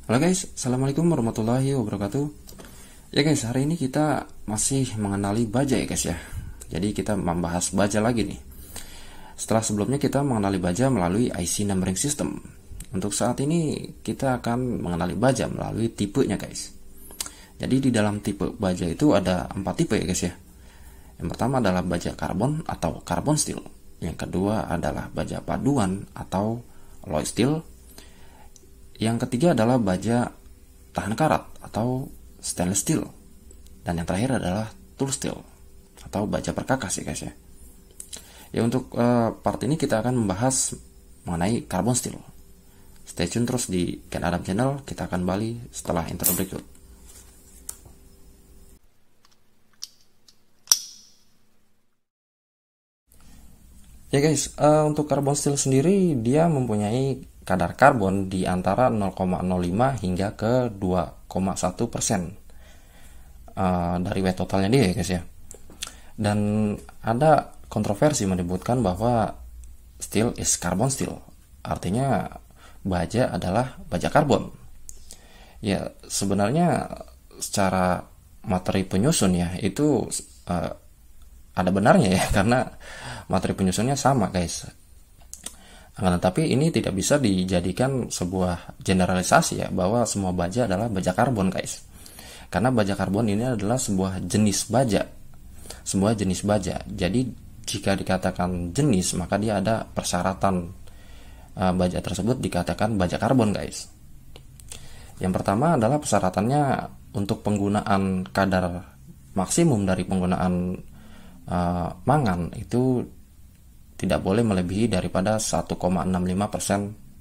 Halo guys, Assalamualaikum warahmatullahi wabarakatuh. Ya guys, hari ini kita masih mengenali baja ya guys ya. Jadi kita membahas baja lagi nih. Setelah sebelumnya kita mengenali baja melalui IC numbering system. Untuk saat ini kita akan mengenali baja melalui tipenya guys. Jadi di dalam tipe baja itu ada 4 tipe ya guys ya. Yang pertama adalah baja karbon atau carbon steel. Yang kedua adalah baja paduan atau alloy steel. Yang ketiga adalah baja tahan karat atau stainless steel. Dan yang terakhir adalah tool steel atau baja perkakas ya guys ya. Ya untuk part ini kita akan membahas mengenai carbon steel. Stay tune terus di Ken Adam Channel, kita akan kembali setelah intro berikut. Ya guys, untuk carbon steel sendiri dia mempunyai kadar karbon di antara 0,05 hingga ke 2,1% dari weight totalnya dia ya guys ya. Dan ada kontroversi menyebutkan bahwa steel is carbon steel, artinya baja adalah baja karbon. Ya sebenarnya secara materi penyusun ya itu ada benarnya ya, karena materi penyusunnya sama guys. Tetapi ini tidak bisa dijadikan sebuah generalisasi ya, bahwa semua baja adalah baja karbon guys. Karena baja karbon ini adalah sebuah jenis baja. Sebuah jenis baja. Jadi jika dikatakan jenis, maka dia ada persyaratan baja tersebut dikatakan baja karbon guys. Yang pertama adalah persyaratannya untuk penggunaan kadar maksimum dari penggunaan mangan itu tidak boleh melebihi daripada 1,65%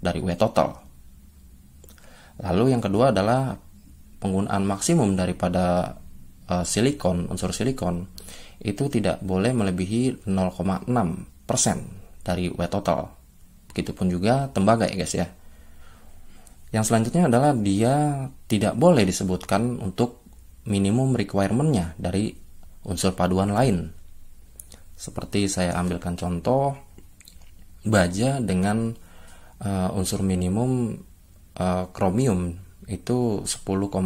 dari weight total. Lalu yang kedua adalah penggunaan maksimum daripada silikon, unsur silikon itu tidak boleh melebihi 0,6% dari weight total. Begitupun juga tembaga ya guys ya. Yang selanjutnya adalah dia tidak boleh disebutkan untuk minimum requirement-nya dari unsur paduan lain. Seperti saya ambilkan contoh baja dengan unsur minimum kromium itu 10,5.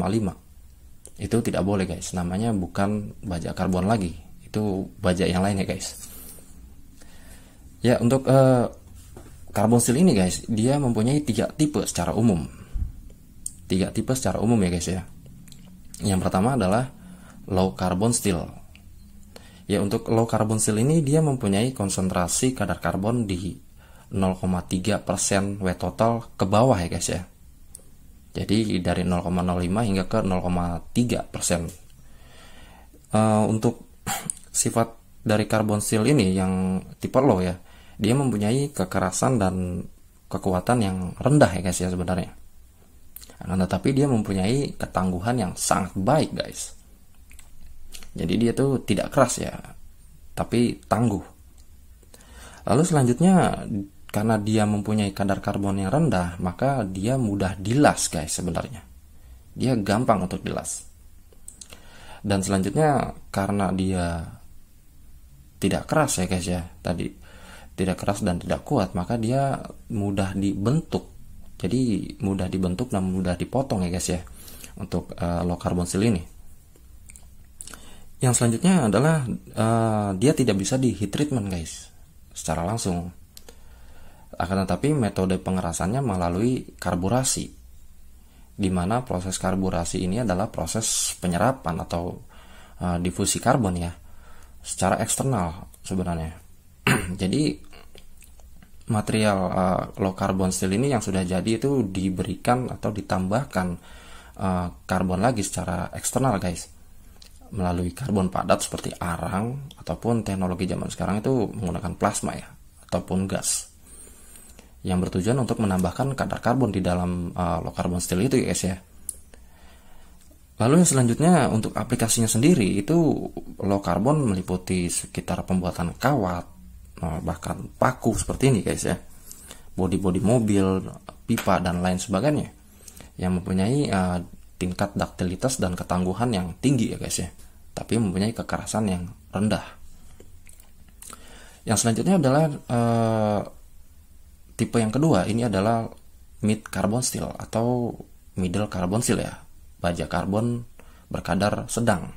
Itu tidak boleh guys, namanya bukan baja karbon lagi, itu baja yang lain ya guys. Ya untuk carbon steel ini guys, dia mempunyai 3 tipe secara umum. 3 tipe secara umum ya guys ya. Yang pertama adalah low carbon steel. Ya untuk low carbon steel ini dia mempunyai konsentrasi kadar karbon di 0,3% weight total ke bawah ya guys ya. Jadi dari 0,05 hingga ke 0,3%. Untuk sifat dari carbon steel ini yang tipe low ya, dia mempunyai kekerasan dan kekuatan yang rendah ya guys ya sebenarnya. Tetapi dia mempunyai ketangguhan yang sangat baik guys. Jadi dia tuh tidak keras ya, tapi tangguh. Lalu selanjutnya, karena dia mempunyai kadar karbon yang rendah, maka dia mudah dilas guys sebenarnya. Dia gampang untuk dilas. Dan selanjutnya, karena dia tidak keras ya guys ya, tadi tidak keras dan tidak kuat, maka dia mudah dibentuk. Jadi mudah dibentuk dan mudah dipotong ya guys ya, untuk low carbon steel ini. Yang selanjutnya adalah dia tidak bisa di heat treatment guys secara langsung. Akan tetapi metode pengerasannya melalui karburasi, di mana proses karburasi ini adalah proses penyerapan atau difusi karbon ya, secara eksternal sebenarnya. Jadi material low carbon steel ini yang sudah jadi itu diberikan atau ditambahkan karbon lagi secara eksternal guys, melalui karbon padat seperti arang, ataupun teknologi zaman sekarang itu menggunakan plasma ya, ataupun gas, yang bertujuan untuk menambahkan kadar karbon di dalam low carbon steel itu ya guys ya. Lalu yang selanjutnya untuk aplikasinya sendiri itu low carbon meliputi sekitar pembuatan kawat, bahkan paku seperti ini guys ya, bodi-bodi mobil, pipa dan lain sebagainya, yang mempunyai tingkat duktilitas dan ketangguhan yang tinggi ya guys ya, tapi mempunyai kekerasan yang rendah. Yang selanjutnya adalah tipe yang kedua, ini adalah mid carbon steel atau middle carbon steel ya, baja karbon berkadar sedang.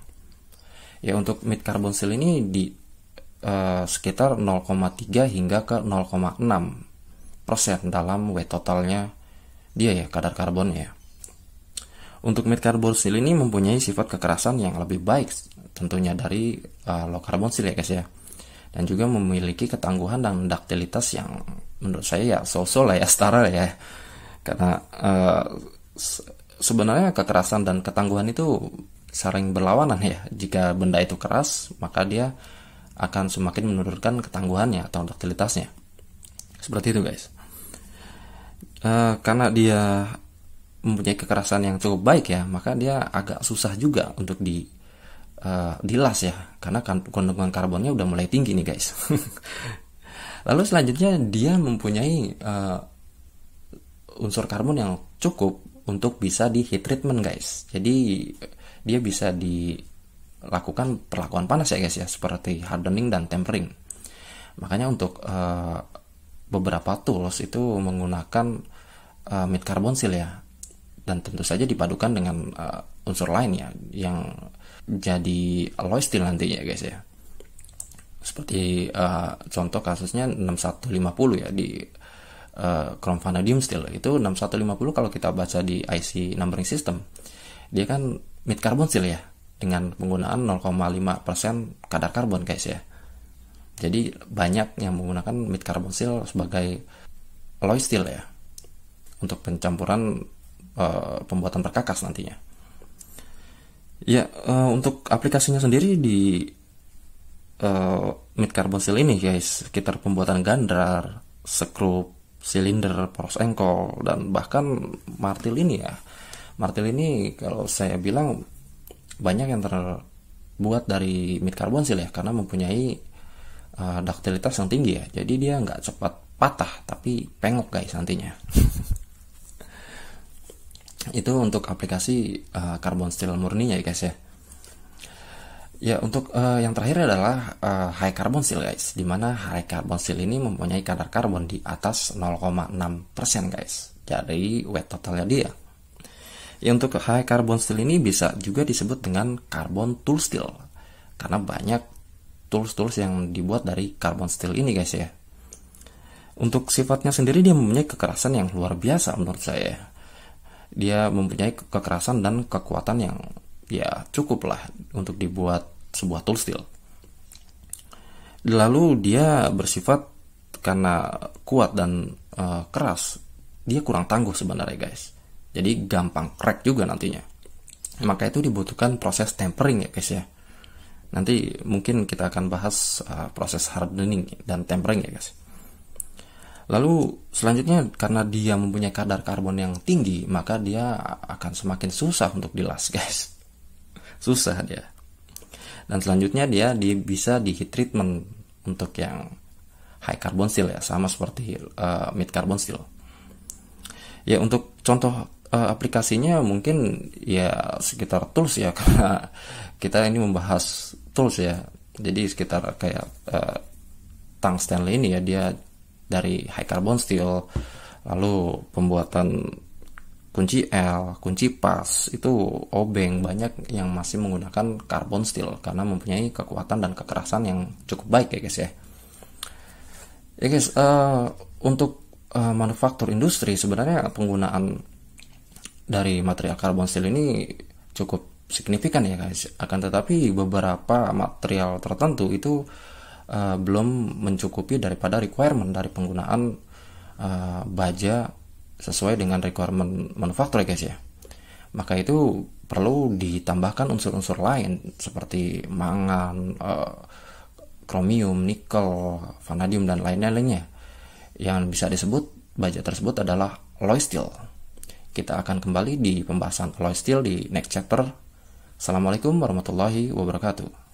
Ya untuk mid carbon steel ini di sekitar 0,3 hingga ke 0,6% dalam weight totalnya dia ya, kadar karbonnya. Untuk mid carbon steel ini mempunyai sifat kekerasan yang lebih baik tentunya dari low carbon steel ya guys ya, dan juga memiliki ketangguhan dan duktilitas yang menurut saya ya so-so lah ya, setara lah ya, karena sebenarnya kekerasan dan ketangguhan itu sering berlawanan ya. Jika benda itu keras, maka dia akan semakin menurunkan ketangguhannya atau duktilitasnya. Seperti itu guys. Karena dia mempunyai kekerasan yang cukup baik ya, maka dia agak susah juga untuk dilas ya, karena kandungan karbonnya udah mulai tinggi nih guys. Lalu selanjutnya dia mempunyai unsur karbon yang cukup untuk bisa di heat treatment guys. Jadi dia bisa dilakukan perlakuan panas ya guys ya, seperti hardening dan tempering. Makanya untuk beberapa tools itu menggunakan mid carbon steel ya, dan tentu saja dipadukan dengan unsur lain ya yang jadi alloy steel nantinya guys ya. Seperti contoh kasusnya 6150 ya di chrome vanadium steel. Itu 6150 kalau kita baca di IC numbering system, dia kan mid carbon steel ya, dengan penggunaan 0,5% kadar karbon guys ya. Jadi banyak yang menggunakan mid carbon steel sebagai alloy steel ya, untuk pencampuran pembuatan perkakas nantinya. Ya, untuk aplikasinya sendiri di mid carbon steel ini guys, sekitar pembuatan gandar, skrup, silinder, poros engkol, dan bahkan martil ini ya. Martil ini kalau saya bilang banyak yang terbuat dari mid carbon steel ya, karena mempunyai duktilitas yang tinggi ya. Jadi dia nggak cepat patah, tapi pengok guys nantinya. Itu untuk aplikasi carbon steel murninya ya guys ya. Ya untuk yang terakhir adalah high carbon steel guys, dimana high carbon steel ini mempunyai kadar karbon di atas 0,6% guys dari weight totalnya dia. Ya untuk high carbon steel ini bisa juga disebut dengan carbon tool steel, karena banyak tools yang dibuat dari carbon steel ini guys ya. Untuk sifatnya sendiri dia mempunyai kekerasan yang luar biasa menurut saya. Dia mempunyai kekerasan dan kekuatan yang ya cukup lah untuk dibuat sebuah tool steel. Lalu dia bersifat, karena kuat dan keras, dia kurang tangguh sebenarnya guys. Jadi gampang crack juga nantinya. Maka itu dibutuhkan proses tempering ya guys ya. Nanti mungkin kita akan bahas proses hardening dan tempering ya guys. Lalu selanjutnya, karena dia mempunyai kadar karbon yang tinggi, maka dia akan semakin susah untuk dilas guys. Susah dia. Dan selanjutnya dia bisa di heat treatment untuk yang high carbon steel ya, sama seperti mid carbon steel. Ya untuk contoh aplikasinya mungkin ya sekitar tools ya, karena kita ini membahas tools ya. Jadi sekitar kayak tang Stanley ini ya, dia dari high carbon steel. Lalu pembuatan kunci L, kunci pas, itu obeng, banyak yang masih menggunakan carbon steel karena mempunyai kekuatan dan kekerasan yang cukup baik ya guys ya. Ya guys, untuk manufaktur industri sebenarnya penggunaan dari material carbon steel ini cukup signifikan ya guys. Akan tetapi beberapa material tertentu itu belum mencukupi daripada requirement dari penggunaan baja sesuai dengan requirement manufaktur ya guys ya. Maka itu perlu ditambahkan unsur-unsur lain seperti mangan, kromium, nikel, vanadium, dan lainnya. Yang bisa disebut baja tersebut adalah alloy steel. Kita akan kembali di pembahasan alloy steel di next chapter. Assalamualaikum warahmatullahi wabarakatuh.